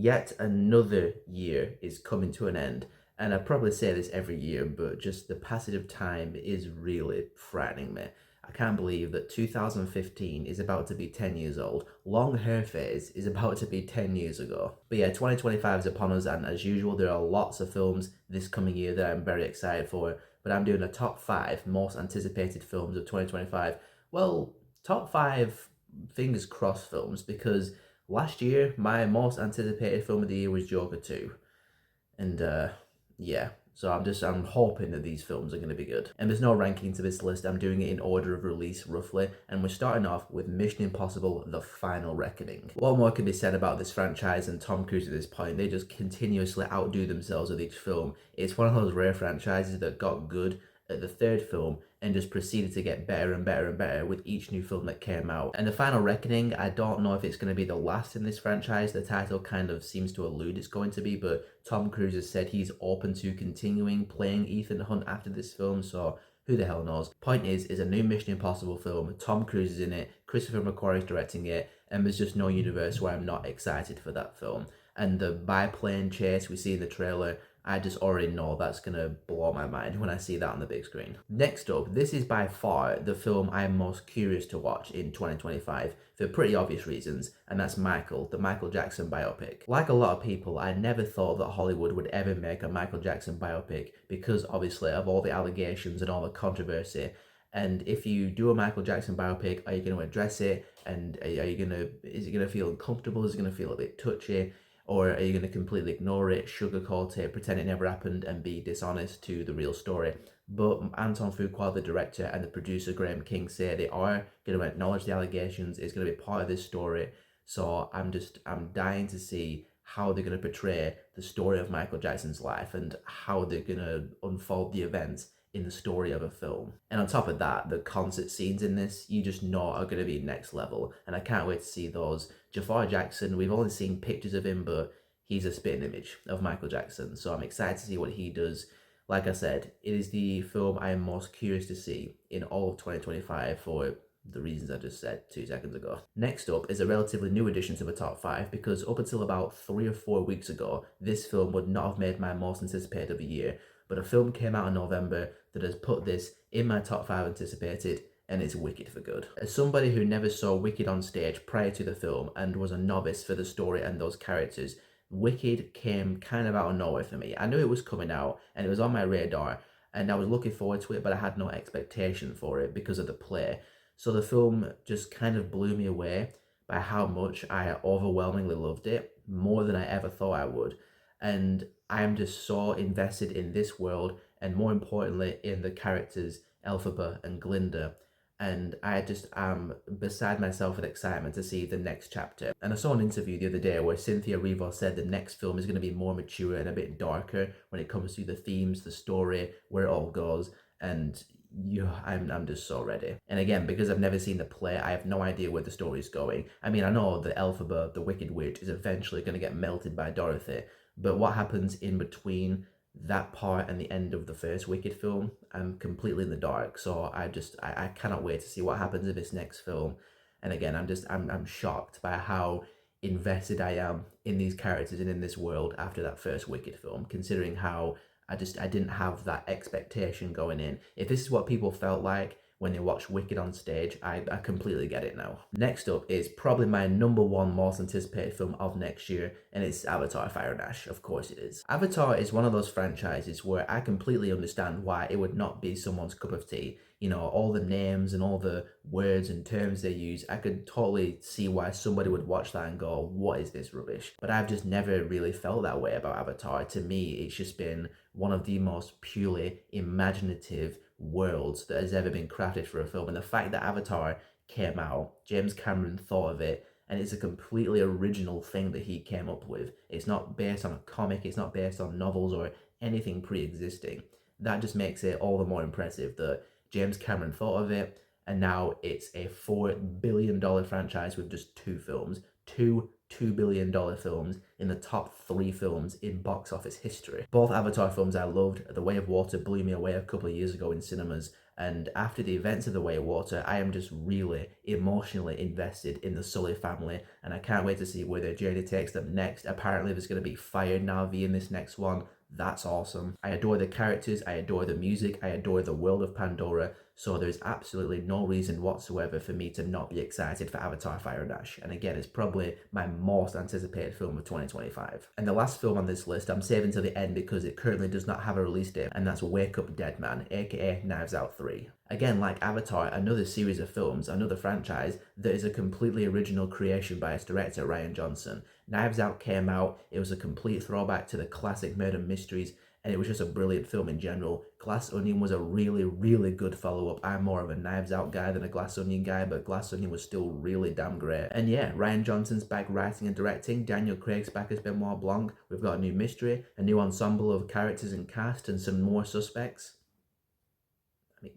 Yet another year is coming to an end, and I probably say this every year, but just the passage of time is really frightening me. I can't believe that 2015 is about to be 10 years old. Long hair phase is about to be 10 years ago. But yeah, 2025 is upon us, and as usual, there are lots of films this coming year that I'm very excited for. But I'm doing a top 5 most anticipated films of 2025. Well, top 5 fingers crossed films, because last year my most anticipated film of the year was Joker 2. And yeah, so I'm hoping that these films are going to be good. And there's no ranking to this list. I'm doing it in order of release roughly, and we're starting off with Mission Impossible: The Final Reckoning. What more can be said about this franchise and Tom Cruise at this point? They just continuously outdo themselves with each film. It's one of those rare franchises that got good at the third film and just proceeded to get better and better and better with each new film that came out. And The Final Reckoning, I don't know if it's going to be the last in this franchise. The title kind of seems to allude it's going to be, but Tom Cruise has said he's open to continuing playing Ethan Hunt after this film, so who the hell knows. Point is a new Mission Impossible film. Tom Cruise is in it, Christopher McQuarrie is directing it, and there's just no universe where I'm not excited for that film. And the biplane chase we see in the trailer, I just already know that's gonna blow my mind when I see that on the big screen. Next up, this is by far the film I'm most curious to watch in 2025 for pretty obvious reasons, and that's Michael, the Michael Jackson biopic. Like a lot of people, I never thought that Hollywood would ever make a Michael Jackson biopic because obviously of all the allegations and all the controversy. And if you do a Michael Jackson biopic, are you going to address it? And is it going to feel uncomfortable? Is it going to feel a bit touchy? Or are you going to completely ignore it, sugarcoat it, pretend it never happened, and be dishonest to the real story? But Anton Fuqua, the director, and the producer Graham King say they are going to acknowledge the allegations. It's going to be part of this story. So I'm dying to see how they're going to portray the story of Michael Jackson's life and how they're going to unfold the events in the story of a film. And on top of that, the concert scenes in this, you just know are going to be next level. And I can't wait to see those. Jafar Jackson, we've only seen pictures of him, but he's a spitting image of Michael Jackson. So I'm excited to see what he does. Like I said, it is the film I am most curious to see in all of 2025 for the reasons I just said 2 seconds ago. Next up is a relatively new addition to the top 5, because up until about 3 or 4 weeks ago, this film would not have made my most anticipated of the year. But a film came out in November that has put this in my top 5 anticipated, and it's Wicked for good. As somebody who never saw Wicked on stage prior to the film and was a novice for the story and those characters, Wicked came kind of out of nowhere for me. I knew it was coming out and it was on my radar, and I was looking forward to it, but I had no expectation for it because of the play. So the film just kind of blew me away by how much I overwhelmingly loved it, more than I ever thought I would. And I am just so invested in this world, and more importantly in the characters Elphaba and Glinda, and I just am beside myself with excitement to see the next chapter. And I saw an interview the other day where Cynthia Erivo said the next film is going to be more mature and a bit darker when it comes to the themes, the story, where it all goes, and I'm just so ready. And again, because I've never seen the play, I have no idea where the story is going. I mean, I know that Elphaba, the Wicked Witch, is eventually going to get melted by Dorothy, but what happens in between that part and the end of the first Wicked film, I'm completely in the dark. So I cannot wait to see what happens in this next film. And again, I'm shocked by how invested I am in these characters and in this world after that first Wicked film, considering how I didn't have that expectation going in. If this is what people felt like when they watched Wicked on stage, I completely get it now. Next up is probably my number 1 most anticipated film of next year, and it's Avatar: Fire and Ash. Of course it is. Avatar is one of those franchises where I completely understand why it would not be someone's cup of tea. You know, all the names and all the words and terms they use, I could totally see why somebody would watch that and go, what is this rubbish? But I've just never really felt that way about Avatar. To me, it's just been one of the most purely imaginative worlds that has ever been crafted for a film. And the fact that Avatar came out, James Cameron thought of it, and it's a completely original thing that he came up with. It's not based on a comic, it's not based on novels or anything pre-existing. That just makes it all the more impressive that James Cameron thought of it, and now it's a $4 billion franchise with just 2 films. Two $2 billion films in the top 3 films in box office history. Both Avatar films I loved. The Way of Water blew me away a couple of years ago in cinemas, And after the events of The Way of Water, I am just really emotionally invested in the Sully family, and I can't wait to see where their journey takes them next. Apparently, there's going to be Fire Na'vi in this next one. That's awesome. I adore the characters, I adore the music, I adore the world of Pandora, so there's absolutely no reason whatsoever for me to not be excited for Avatar Fire and Ash. And again, it's probably my most anticipated film of 2025. And the last film on this list I'm saving to the end because it currently does not have a release date, and that's Wake Up Dead Man, aka Knives Out 3. Again, like Avatar, another series of films, another franchise that is a completely original creation by its director, Rian Johnson. Knives Out came out, it was a complete throwback to the classic murder mysteries, and it was just a brilliant film in general. Glass Onion was a really, really good follow-up. I'm more of a Knives Out guy than a Glass Onion guy, but Glass Onion was still really damn great. And yeah, Rian Johnson's back writing and directing, Daniel Craig's back as Benoit Blanc, we've got a new mystery, a new ensemble of characters and cast, and some more suspects. I mean,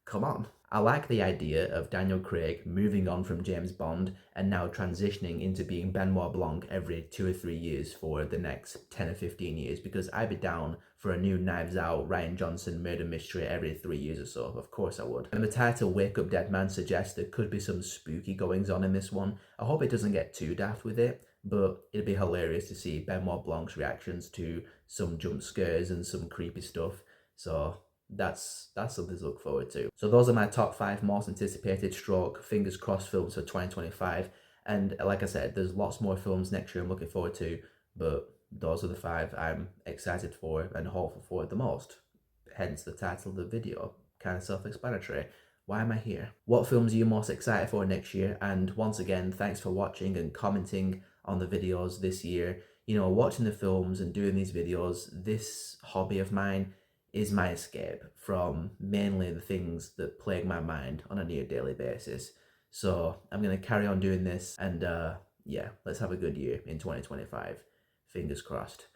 come on. I like the idea of Daniel Craig moving on from James Bond and now transitioning into being Benoit Blanc every 2 or 3 years for the next 10 or 15 years, because I'd be down for a new Knives Out, Rian Johnson murder mystery every 3 years or so. Of course I would. And the title Wake Up Dead Man suggests there could be some spooky goings on in this one. I hope it doesn't get too daft with it, but it'd be hilarious to see Benoit Blanc's reactions to some jump scares and some creepy stuff. So that's something to look forward to. So those are my top 5 most anticipated stroke fingers crossed films for 2025. And like I said, there's lots more films next year I'm looking forward to, but those are the 5 I'm excited for and hopeful for the most. Hence the title of the video, kind of self-explanatory. Why am I here? What films are you most excited for next year? And once again, thanks for watching and commenting on the videos this year. You know, watching the films and doing these videos, this hobby of mine is my escape from mainly the things that plague my mind on a near daily basis. So I'm going to carry on doing this, and yeah, let's have a good year in 2025. Fingers crossed.